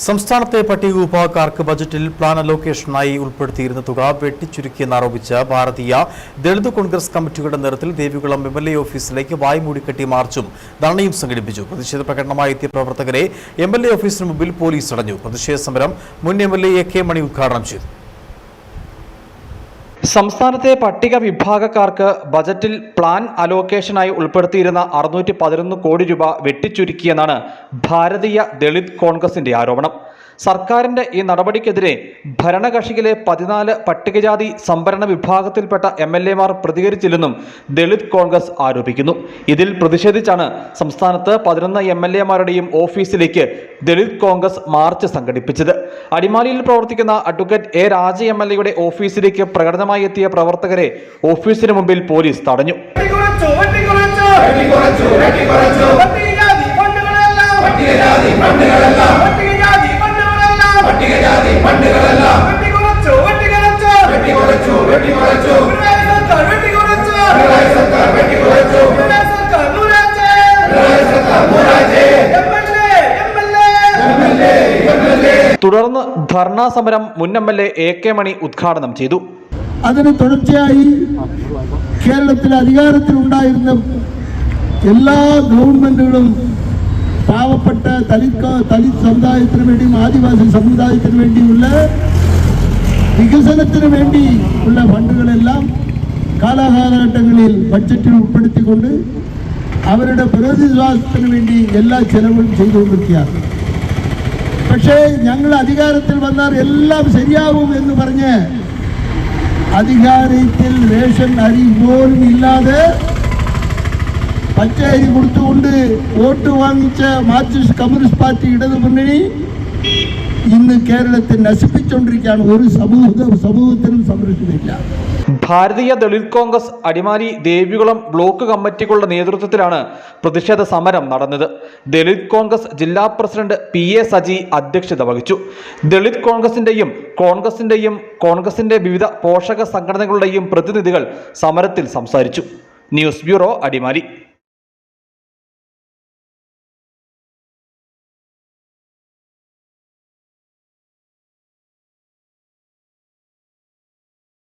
സംസ്ഥാനത്തെ പട്ടിക വിഭാഗക്കാർക്ക് ബജറ്റിൽ പ്ലാൻ അലോക്കേഷനായി ഉൾപ്പെടുത്തിയിരുന്ന തുക വെട്ടിച്ചുരുക്കിയെന്നാരോപിച്ച് ഭാരതീയ ദളിത് കോൺഗ്രസ് കമ്മിറ്റിയുടെ നേതൃത്വത്തിൽ ദേവികുളം എംഎൽഎ ഓഫീസിലേക്ക് വായ്മൂടിക്കെട്ടി മാർച്ചും ധർണയും സംഘടിപ്പിച്ചു. പ്രതിഷേധ പ്രകടനമായി എത്തിയ പ്രവർത്തകരെ എംഎൽഎ ഓഫീസിന് മുമ്പിൽ പോലീസ് തടഞ്ഞു. പ്രതിഷേധ സമരം മുൻ എംഎൽഎ എ.കെ. മണി ഉദ്ഘാടനം ചെയ്തു. സംസ്ഥാനത്തെ പട്ടിക വിഭാഗക്കാർക്ക് ബജറ്റിൽ പ്ലാൻ അലോക്കേഷനായി ഉൾപ്പെടുത്തിയിരുന്ന 611 കോടി രൂപ വെട്ടിച്ചുരുക്കിയെന്നാണ് ഭാരതീയ ദളിത് കോൺഗ്രസിന്റെ ആരോപണം. സർക്കാരിന്റെ ഈ നടപടിക്കെതിരെ ഭരണകക്ഷിയിലെ 14 പട്ടികജാതി സംവരണ വിഭാഗത്തിൽപ്പെട്ട എംഎൽഎമാർ പ്രതികരിച്ചില്ലെന്നും ദളിത് കോൺഗ്രസ് ആരോപിക്കുന്നു. ഇതിൽ പ്രതിഷേധിച്ചാണ് സംസ്ഥാനത്ത് 11 എംഎൽഎമാരുടെയും ഓഫീസിലേക്ക് ദളിത് കോൺഗ്രസ് മാർച്ച് സംഘടിപ്പിച്ചത്. അടിമാലിയിൽ പ്രവർത്തിക്കുന്ന അഡ്വക്കേറ്റ് എ. രാജ എംഎൽഎയുടെ ഓഫീസിലേക്ക് പ്രകടനമായി എത്തിയ പ്രവർത്തകരെ ഓഫീസിന് മുമ്പിൽ പോലീസ് തടഞ്ഞു. തുടർന്ന് ധർണാ സമരം മുൻ എംഎൽഎ എ.കെ. മണി ഉദ്ഘാടനം ചെയ്തു. അതിന് തുടർച്ചയായി കേരളത്തിൽ അധികാരത്തിലുണ്ടായിരുന്ന എല്ലാ ഗവൺമെന്റുകളും പാവപ്പെട്ട ദലിത് സമുദായത്തിന് വേണ്ടിയും ആദിവാസി സമുദായത്തിന് വേണ്ടിയുള്ള വികസനത്തിന് വേണ്ടി ഉള്ള ഫണ്ടുകളെല്ലാം കാലാകാലഘട്ടങ്ങളിൽ ബഡ്ജറ്റിൽ ഉൾപ്പെടുത്തിക്കൊണ്ട് അവരുടെ പുനരധിവാസത്തിന് വേണ്ടി എല്ലാ ചെലവും ചെയ്തുകൊണ്ടിരിക്കുകയാണ്. പക്ഷേ ഞങ്ങൾ അധികാരത്തിൽ വന്നാൽ എല്ലാം ശരിയാവും എന്ന് പറഞ്ഞ് അധികാരത്തിൽ റേഷൻ അരി പോലും ഇല്ലാതെ പച്ചയരി കൊടുത്തുകൊണ്ട് വോട്ട് വാങ്ങിച്ച മാർക്സിസ്റ്റ് കമ്മ്യൂണിസ്റ്റ് പാർട്ടി ഇടതുമുന്നണി ഇന്ന് കേരളത്തെ നശിപ്പിച്ചുകൊണ്ടിരിക്കുകയാണ്. ഒരു സമൂഹത്തിനും സംരക്ഷണമില്ല. ഭാരതീയ ദളിത് കോൺഗ്രസ് അടിമാലി ദേവികുളം ബ്ലോക്ക് കമ്മിറ്റികളുടെ നേതൃത്വത്തിലാണ് പ്രതിഷേധ സമരം നടന്നത്. ദളിത് കോൺഗ്രസ് ജില്ലാ പ്രസിഡന്റ് P.A. സജി അധ്യക്ഷത വഹിച്ചു. ദളിത് കോൺഗ്രസിന്റെയും വിവിധ പോഷക സംഘടനകളുടെയും പ്രതിനിധികൾ സമരത്തിൽ സംസാരിച്ചു. News bureau, Adimali.